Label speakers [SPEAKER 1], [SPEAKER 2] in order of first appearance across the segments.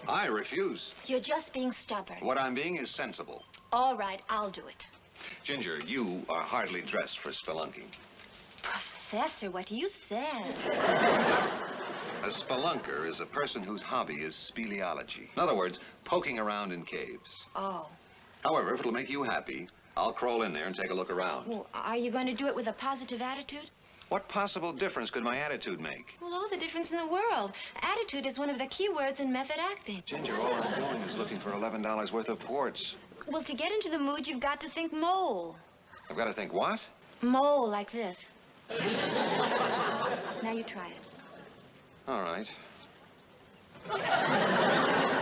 [SPEAKER 1] I refuse.
[SPEAKER 2] You're just being stubborn.
[SPEAKER 1] What I'm being is sensible.
[SPEAKER 2] All right, I'll do it.
[SPEAKER 1] Ginger, you are hardly dressed for spelunking.
[SPEAKER 2] Professor, what you said.
[SPEAKER 1] A spelunker is a person whose hobby is speleology. In other words, poking around in caves.
[SPEAKER 2] Oh.
[SPEAKER 1] However, if it'll make you happy, I'll crawl in there and take a look around.
[SPEAKER 2] Well, are you going to do it with a positive attitude?
[SPEAKER 1] What possible difference could my attitude make?
[SPEAKER 2] Well, all the difference in the world. Attitude is one of the key words in method acting.
[SPEAKER 1] Ginger, all I'm doing is looking for $11 worth of quartz.
[SPEAKER 2] Well, to get into the mood, you've got to think mole.
[SPEAKER 1] I've got to think what?
[SPEAKER 2] Mole, like this. Now you try it.
[SPEAKER 1] All right.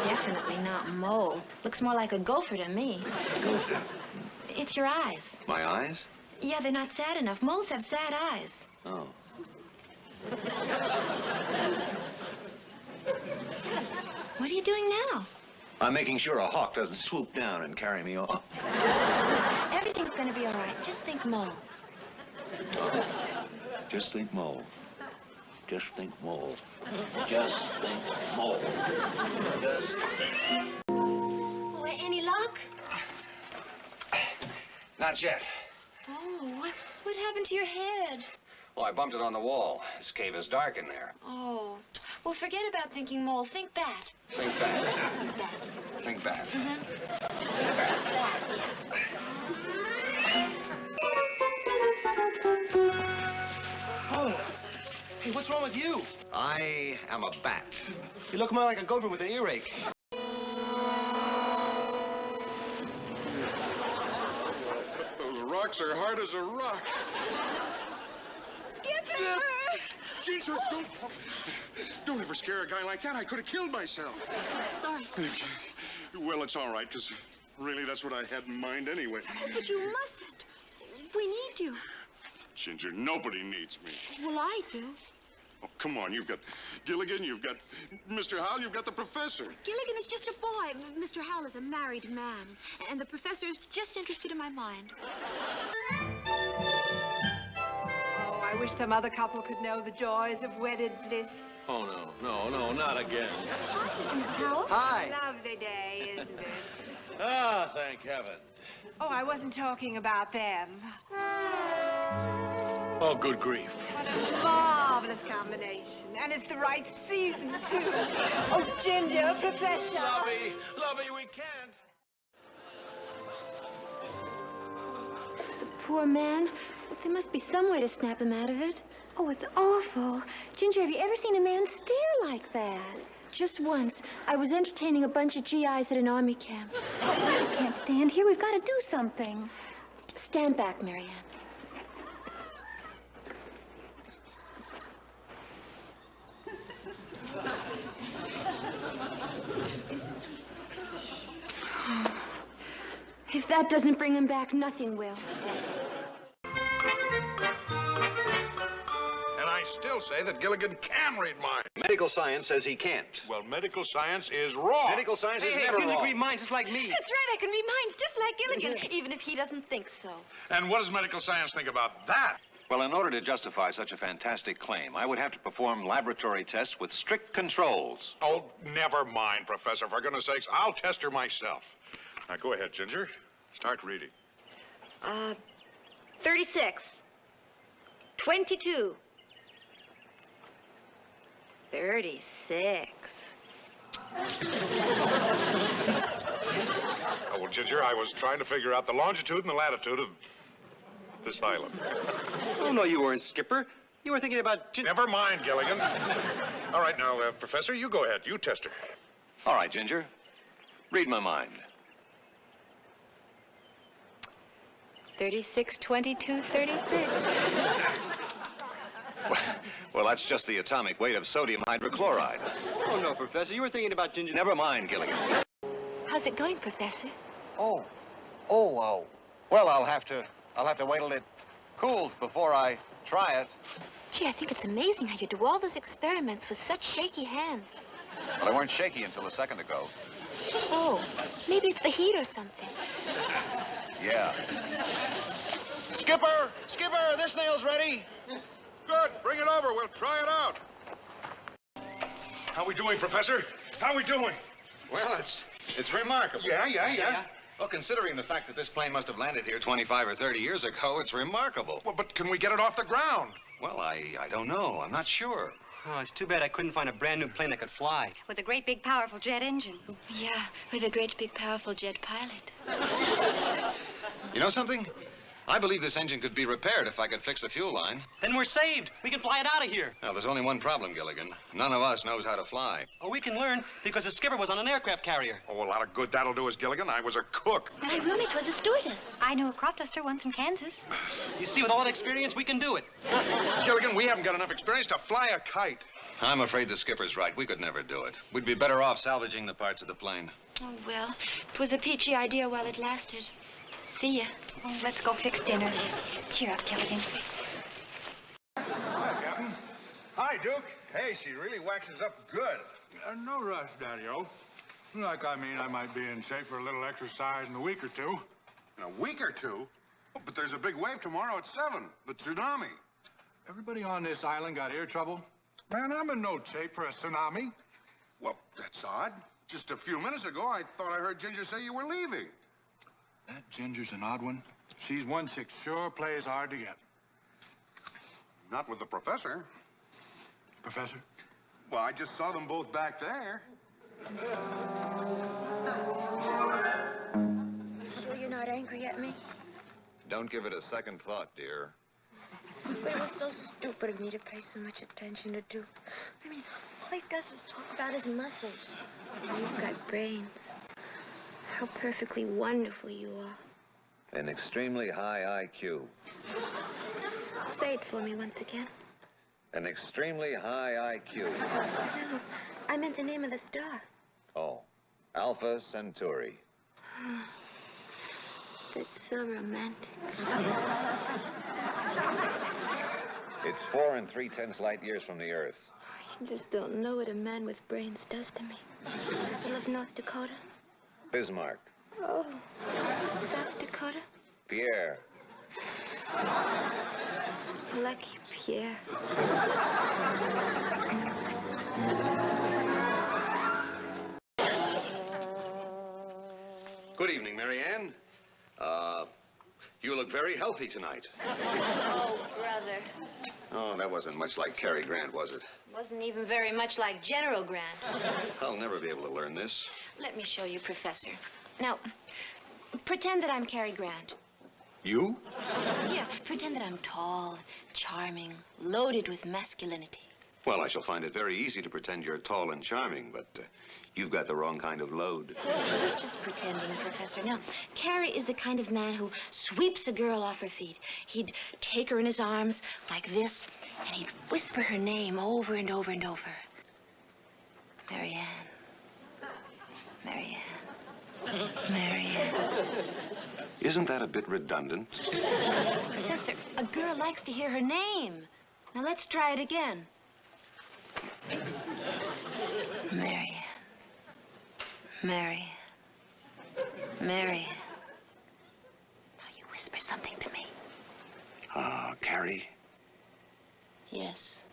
[SPEAKER 2] Definitely not mole. Looks more like a gopher to me.
[SPEAKER 1] Gopher?
[SPEAKER 2] It's your eyes.
[SPEAKER 1] My eyes?
[SPEAKER 2] Yeah, they're not sad enough. Moles have sad eyes.
[SPEAKER 1] Oh.
[SPEAKER 2] What are you doing now?
[SPEAKER 1] I'm making sure a hawk doesn't swoop down and carry me off.
[SPEAKER 2] Everything's going to be all right. Just think mole.
[SPEAKER 1] Oh. Just think mole. Just think mole. Just think mole. Just think.
[SPEAKER 2] Oh, any luck?
[SPEAKER 1] Not yet.
[SPEAKER 2] Oh, what happened to your head?
[SPEAKER 1] Well, I bumped it on the wall. This cave is dark in there.
[SPEAKER 2] Oh. Well, forget about thinking mole. Think bat.
[SPEAKER 1] Think bat.
[SPEAKER 2] Think bat.
[SPEAKER 1] Think bat.
[SPEAKER 2] Think bat.
[SPEAKER 3] Oh. Hey, what's wrong with you?
[SPEAKER 1] I am a bat.
[SPEAKER 3] You look more like a gopher with an earache.
[SPEAKER 4] Those rocks are hard as a rock.
[SPEAKER 2] Skipper!
[SPEAKER 4] Jesus, don't ever scare a guy like that. I could have killed myself.
[SPEAKER 2] I'm sorry.
[SPEAKER 4] Well, it's all right, because really that's what I had in mind anyway.
[SPEAKER 2] But you mustn't. We need you.
[SPEAKER 4] Ginger, nobody needs me.
[SPEAKER 2] Well, I do.
[SPEAKER 4] Oh, come on, you've got Gilligan, you've got Mr. Howell, you've got the professor.
[SPEAKER 5] Gilligan is just a boy. Mr. Howell is a married man. And the professor is just interested in my mind.
[SPEAKER 6] Oh, I wish some other couple could know the joys of wedded bliss.
[SPEAKER 7] Oh, no, not again.
[SPEAKER 5] Hi, Mr. Howell.
[SPEAKER 3] Hi.
[SPEAKER 6] Lovely day, isn't it?
[SPEAKER 7] Ah, thank heaven.
[SPEAKER 6] Oh, I wasn't talking about them.
[SPEAKER 7] Oh, good grief.
[SPEAKER 6] What a marvelous combination. And it's the right season, too. Oh, Ginger, Professor.
[SPEAKER 7] Lovey, we can't.
[SPEAKER 2] The poor man. There must be some way to snap him out of it. Oh, it's awful. Ginger, have you ever seen a man stare like that? Just once. I was entertaining a bunch of GIs at an army camp. I just can't stand here. We've got to do something. Stand back, Marianne. If that doesn't bring him back, nothing will.
[SPEAKER 4] And I still say that Gilligan can read minds.
[SPEAKER 1] Medical science says he can't.
[SPEAKER 4] Well, medical science is wrong.
[SPEAKER 1] Medical science is
[SPEAKER 3] Hey,
[SPEAKER 1] never
[SPEAKER 3] Gilligan
[SPEAKER 1] wrong.
[SPEAKER 3] read minds just like me.
[SPEAKER 2] That's right, I can read minds just like Gilligan, even if he doesn't think so.
[SPEAKER 4] And what does medical science think about that?
[SPEAKER 1] Well, in order to justify such a fantastic claim, I would have to perform laboratory tests with strict controls.
[SPEAKER 4] Oh, never mind, Professor. For goodness sakes, I'll test her myself. Now, go ahead, Ginger. Start reading.
[SPEAKER 6] 36. 22. 36.
[SPEAKER 4] Oh, well, Ginger, I was trying to figure out the longitude and the latitude of this island.
[SPEAKER 3] Oh, no, you weren't, Skipper. You were thinking about...
[SPEAKER 4] Never mind, Gilligan. All right, now, Professor, you go ahead. You test her.
[SPEAKER 1] All right, Ginger. Read my mind.
[SPEAKER 6] 36, 22, 36.
[SPEAKER 1] Well, that's just the atomic weight of sodium hydrochloride.
[SPEAKER 3] Oh, no, Professor. You were thinking about Ginger...
[SPEAKER 1] Never mind, Gilligan.
[SPEAKER 5] How's it going, Professor?
[SPEAKER 1] Well, I'll have to wait till it cools before I try it.
[SPEAKER 5] Gee, I think it's amazing how you do all those experiments with such shaky hands.
[SPEAKER 1] But I weren't shaky until a second ago.
[SPEAKER 5] Oh, maybe it's the heat or something.
[SPEAKER 1] Yeah. Skipper, this nail's ready.
[SPEAKER 4] Good. Bring it over. We'll try it out. How we doing, Professor? How we doing?
[SPEAKER 1] Well, it's remarkable.
[SPEAKER 3] Yeah.
[SPEAKER 1] Well, considering the fact that this plane must have landed here 25 or 30 years ago, it's remarkable.
[SPEAKER 4] Well, but can we get it off the ground?
[SPEAKER 1] Well, I don't know. I'm not sure.
[SPEAKER 8] Oh, it's too bad I couldn't find a brand new plane that could fly.
[SPEAKER 9] With a great big powerful jet engine.
[SPEAKER 2] Yeah, with a great big powerful jet pilot.
[SPEAKER 1] You know something? I believe this engine could be repaired if I could fix the fuel line.
[SPEAKER 8] Then we're saved. We can fly it out of here.
[SPEAKER 1] Now, there's only one problem, Gilligan. None of us knows how to fly.
[SPEAKER 8] Oh, we can learn because the skipper was on an aircraft carrier.
[SPEAKER 4] Oh, a lot of good that'll do us, Gilligan. I was a cook.
[SPEAKER 2] My roommate was a stewardess.
[SPEAKER 9] I knew a crop duster once in Kansas.
[SPEAKER 8] You see, with all that experience, we can do it.
[SPEAKER 4] Gilligan, we haven't got enough experience to fly a kite.
[SPEAKER 1] I'm afraid the skipper's right. We could never do it. We'd be better off salvaging the parts of the plane.
[SPEAKER 2] Oh, well, it was a peachy idea while it lasted. See ya.
[SPEAKER 9] Oh, let's go fix dinner. Cheer up, Gilligan.
[SPEAKER 10] Hi, Captain.
[SPEAKER 4] Hi, Duke. Hey, she really waxes up good.
[SPEAKER 10] No rush, Daddy-O. I might be in shape for a little exercise in a week or two.
[SPEAKER 4] In a week or two? Oh, but there's a big wave tomorrow at 7, the tsunami.
[SPEAKER 10] Everybody on this island got ear trouble? Man, I'm in no shape for a tsunami.
[SPEAKER 4] Well, that's odd. Just a few minutes ago, I thought I heard Ginger say you were leaving.
[SPEAKER 10] That Ginger's an odd one. She's one chick sure plays hard to get.
[SPEAKER 4] Not with the professor.
[SPEAKER 10] Professor?
[SPEAKER 4] Well, I just saw them both back there.
[SPEAKER 2] Sure you're not angry at me?
[SPEAKER 1] Don't give it a second thought, dear.
[SPEAKER 2] But it was so stupid of me to pay so much attention to Duke. I mean, all he does is talk about his muscles. You've got brains. How perfectly wonderful you are.
[SPEAKER 1] An extremely high IQ.
[SPEAKER 2] Say it for me once again.
[SPEAKER 1] An extremely high IQ.
[SPEAKER 2] No, I meant the name of the star.
[SPEAKER 1] Oh, Alpha Centauri.
[SPEAKER 2] That's so romantic.
[SPEAKER 1] It's 4 3/10 light years from the Earth.
[SPEAKER 2] You just don't know what a man with brains does to me. You live in North Dakota?
[SPEAKER 1] Bismarck.
[SPEAKER 2] Oh, South Dakota?
[SPEAKER 1] Pierre.
[SPEAKER 2] Lucky Pierre.
[SPEAKER 1] Good evening, Marianne. You look very healthy tonight.
[SPEAKER 2] Oh, brother.
[SPEAKER 1] Oh, that wasn't much like Cary Grant, was it?
[SPEAKER 2] Wasn't even very much like General Grant.
[SPEAKER 1] I'll never be able to learn this.
[SPEAKER 2] Let me show you, Professor. Now, pretend that I'm Cary Grant.
[SPEAKER 1] You?
[SPEAKER 2] Yeah, pretend that I'm tall, charming, loaded with masculinity.
[SPEAKER 1] Well, I shall find it very easy to pretend you're tall and charming, but you've got the wrong kind of load.
[SPEAKER 2] Just pretending, Professor. Now, Cary is the kind of man who sweeps a girl off her feet. He'd take her in his arms like this, and he'd whisper her name over and over and over. Marianne. Marianne. Marianne.
[SPEAKER 1] Isn't that a bit redundant?
[SPEAKER 2] Professor, a girl likes to hear her name. Now, let's try it again. Marianne. Marianne. Marianne. Now you whisper something to me.
[SPEAKER 1] Cary?
[SPEAKER 2] Yes.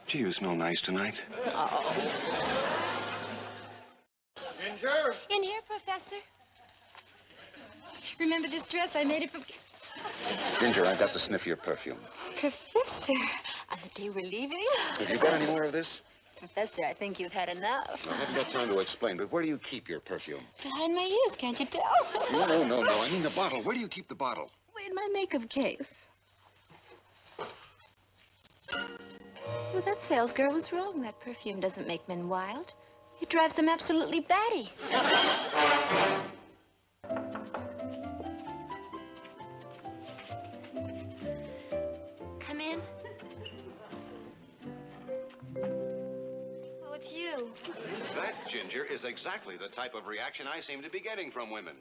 [SPEAKER 1] Gee, you smell nice tonight.
[SPEAKER 2] Oh.
[SPEAKER 4] Ginger?
[SPEAKER 5] In here, Professor. Remember this dress? I made it for...
[SPEAKER 1] Ginger, I've got to sniff your perfume.
[SPEAKER 5] Professor, on the day we're leaving?
[SPEAKER 1] Have you got any more of this?
[SPEAKER 5] Professor, I think you've had enough.
[SPEAKER 1] I haven't got time to explain, but where do you keep your perfume?
[SPEAKER 5] Behind my ears, can't you tell?
[SPEAKER 1] No. I mean the bottle. Where do you keep the bottle?
[SPEAKER 5] In my makeup case. Well, that sales girl was wrong. That perfume doesn't make men wild. It drives them absolutely batty.
[SPEAKER 2] Come in. Oh, it's you.
[SPEAKER 1] That, Ginger, is exactly the type of reaction I seem to be getting from women.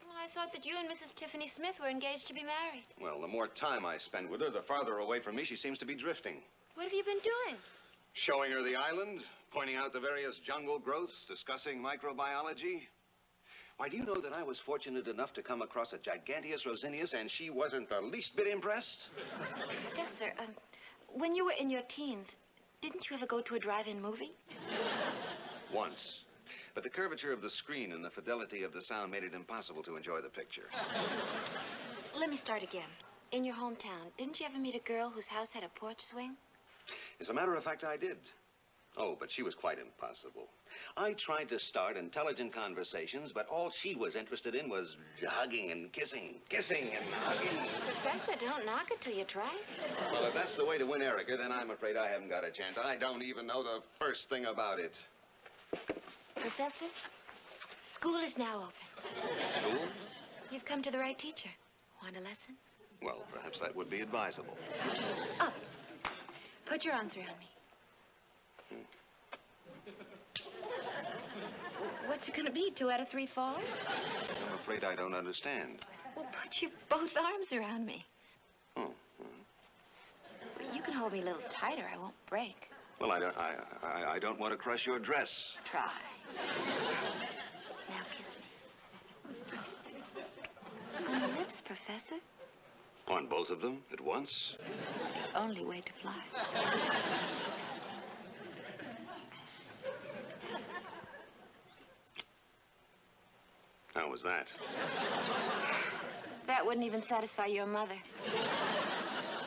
[SPEAKER 2] Well, I thought that you and Mrs. Tiffany-Smith were engaged to be married.
[SPEAKER 1] Well, the more time I spend with her, the farther away from me she seems to be drifting.
[SPEAKER 2] What have you been doing?
[SPEAKER 1] Showing her the island, pointing out the various jungle growths, discussing microbiology. Why, do you know that I was fortunate enough to come across a Giganteus roseneus and she wasn't the least bit impressed?
[SPEAKER 2] Professor, when you were in your teens, didn't you ever go to a drive-in movie?
[SPEAKER 1] Once. But the curvature of the screen and the fidelity of the sound made it impossible to enjoy the picture.
[SPEAKER 2] Let me start again. In your hometown, didn't you ever meet a girl whose house had a porch swing?
[SPEAKER 1] As a matter of fact, I did. Oh, but she was quite impossible. I tried to start intelligent conversations, but all she was interested in was hugging and kissing and hugging.
[SPEAKER 2] Professor, don't knock it till you try.
[SPEAKER 1] Well, if that's the way to win Erika, then I'm afraid I haven't got a chance. I don't even know the first thing about it.
[SPEAKER 2] Professor, school is now open.
[SPEAKER 1] School?
[SPEAKER 2] You've come to the right teacher. Want a lesson?
[SPEAKER 1] Well, perhaps that would be advisable.
[SPEAKER 2] Up. Put your arms around me. What's it going to be, 2 out of 3 falls?
[SPEAKER 1] I'm afraid I don't understand.
[SPEAKER 2] Well, put your both arms around me.
[SPEAKER 1] Oh.
[SPEAKER 2] Well, you can hold me a little tighter. I won't break.
[SPEAKER 1] Well, I don't want to crush your dress.
[SPEAKER 2] Try. Now kiss me. On the lips, Professor.
[SPEAKER 1] On both of them at once?
[SPEAKER 2] The only way to fly.
[SPEAKER 1] How was that?
[SPEAKER 2] That wouldn't even satisfy your mother.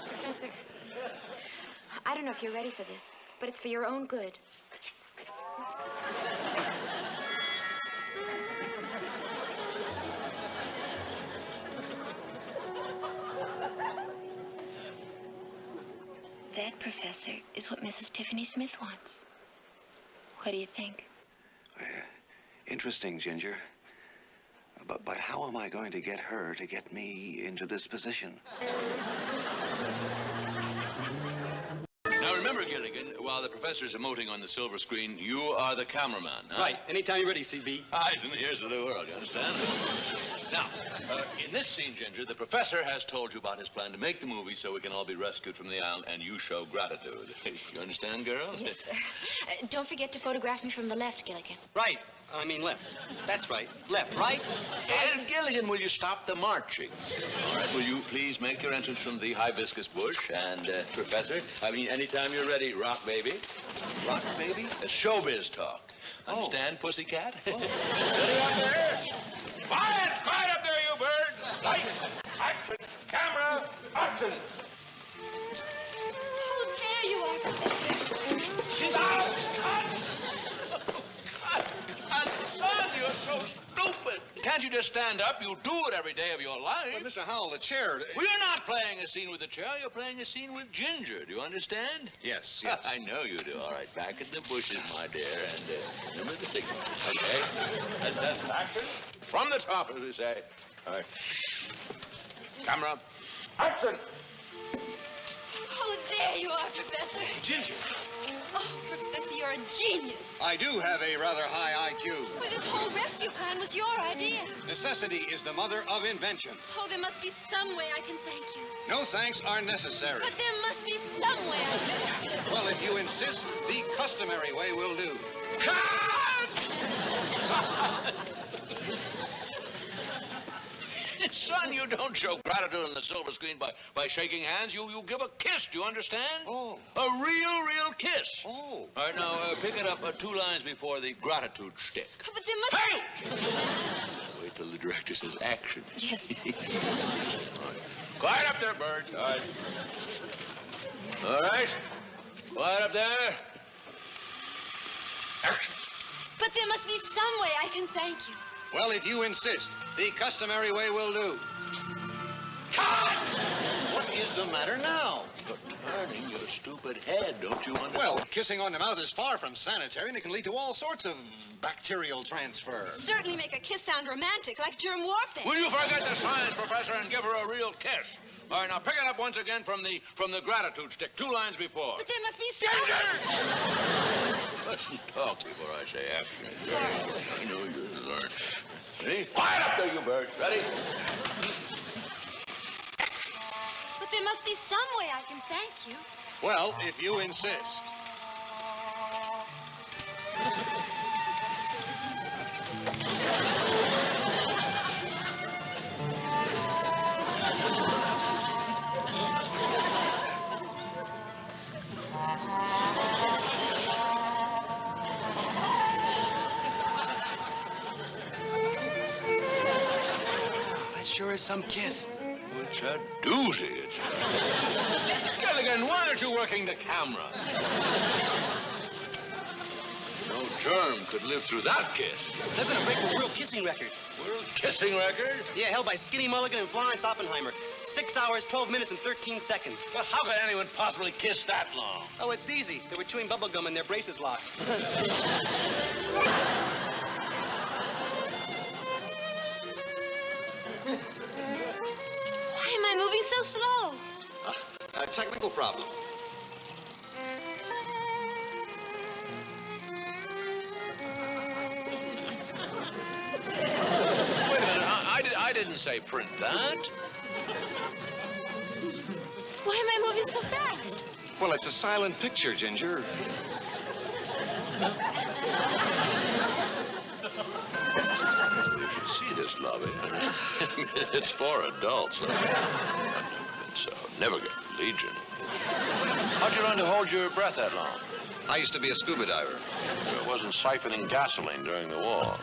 [SPEAKER 2] Professor, I don't know if you're ready for this, but it's for your own good. That, Professor, is what Mrs. Tiffany-Smith wants. What do you think?
[SPEAKER 1] Interesting, Ginger. But how am I going to get her to get me into this position?
[SPEAKER 7] Now remember, Gilligan, while the professor's emoting on the silver screen, you are the cameraman, huh?
[SPEAKER 8] Right. Anytime you're ready, CB.
[SPEAKER 7] Eyes and ears of the world, you understand? Now, in this scene, Ginger, the professor has told you about his plan to make the movie so we can all be rescued from the island, and you show gratitude. You understand, girl?
[SPEAKER 5] Yes, sir. Don't forget to photograph me from the left, Gilligan.
[SPEAKER 8] Right. I mean left. That's right. Left, right?
[SPEAKER 7] And Gilligan, will you stop the marching? All right, will you please make your entrance from the hibiscus bush? And, Professor, I mean, anytime you're ready, rock baby.
[SPEAKER 1] Rock, baby?
[SPEAKER 7] Showbiz talk. Understand, pussycat?
[SPEAKER 10] Ready up there? Quiet! Quiet up there, you bird! Light, action, camera, action!
[SPEAKER 5] Oh, there you are, Professor.
[SPEAKER 7] Stop! Son, you're so stupid. Can't you just stand up? You do it every day of your life.
[SPEAKER 1] But, Mr. Howell, the chair...
[SPEAKER 7] Well, you're not playing a scene with the chair. You're playing a scene with Ginger. Do you understand?
[SPEAKER 1] Yes.
[SPEAKER 7] I know you do. All right, back in the bushes, my dear, and remember the signal. Okay? And then action. From the top, as we say. All right. Camera. Action.
[SPEAKER 5] Oh, there you are, Professor.
[SPEAKER 1] Ginger.
[SPEAKER 5] Oh, Professor, you're a genius.
[SPEAKER 1] I do have a rather high IQ.
[SPEAKER 5] Well, this whole rescue plan was your idea.
[SPEAKER 1] Necessity is the mother of invention.
[SPEAKER 5] Oh, there must be some way I can thank you.
[SPEAKER 1] No thanks are necessary.
[SPEAKER 5] But there must be some way I can thank you.
[SPEAKER 1] Well, if you insist, the customary way will do.
[SPEAKER 7] Son, you don't show gratitude on the silver screen by shaking hands. You give a kiss. Do you understand?
[SPEAKER 1] Oh.
[SPEAKER 7] A real kiss.
[SPEAKER 1] Oh.
[SPEAKER 7] All right, now, pick it up 2 lines before the gratitude shtick.
[SPEAKER 5] But there must
[SPEAKER 7] Wait till the director says action.
[SPEAKER 5] Yes, sir.
[SPEAKER 7] All right. Quiet up there, bird. All right. All right. Quiet up there. Action.
[SPEAKER 5] But there must be some way I can thank you.
[SPEAKER 1] Well, if you insist, the customary way will do.
[SPEAKER 7] Cut!
[SPEAKER 1] What is the matter now?
[SPEAKER 7] You're turning your stupid head, don't you understand?
[SPEAKER 1] Well, kissing on the mouth is far from sanitary, and it can lead to all sorts of bacterial transfer.
[SPEAKER 5] Certainly make a kiss sound romantic, like germ warfare.
[SPEAKER 7] Will you forget the science, Professor, and give her a real kiss? All right, now pick it up once again from the gratitude stick. 2 lines before.
[SPEAKER 5] But there must be some...
[SPEAKER 7] Listen, talk before I say action.
[SPEAKER 5] Sorry, sir.
[SPEAKER 7] I know you'll learn. Ready? Quiet up there, you bird. Ready?
[SPEAKER 5] But there must be some way I can thank you.
[SPEAKER 1] Well, if you insist.
[SPEAKER 3] sure is some kiss.
[SPEAKER 7] It's a doozy, it's Gilligan, why aren't you working the camera? No germ could live through that kiss.
[SPEAKER 8] They're gonna break the world kissing record.
[SPEAKER 7] World kissing record?
[SPEAKER 8] Yeah, held by Skinny Mulligan and Florence Oppenheimer. 6 hours, 12 minutes, and 13 seconds.
[SPEAKER 7] Well, how could anyone possibly kiss that long?
[SPEAKER 8] Oh, it's easy. They were chewing bubble gum and their braces locked.
[SPEAKER 5] Why am I moving so slow?
[SPEAKER 3] A technical problem.
[SPEAKER 7] Wait a minute, I didn't say print that.
[SPEAKER 5] Why am I moving so fast?
[SPEAKER 1] Well, it's a silent picture, Ginger.
[SPEAKER 7] You should see this lobby. It's for adults. I don't think so. Never get legion. How'd you learn to hold your breath that long?
[SPEAKER 1] I used to be a scuba diver.
[SPEAKER 7] It wasn't siphoning gasoline during the war.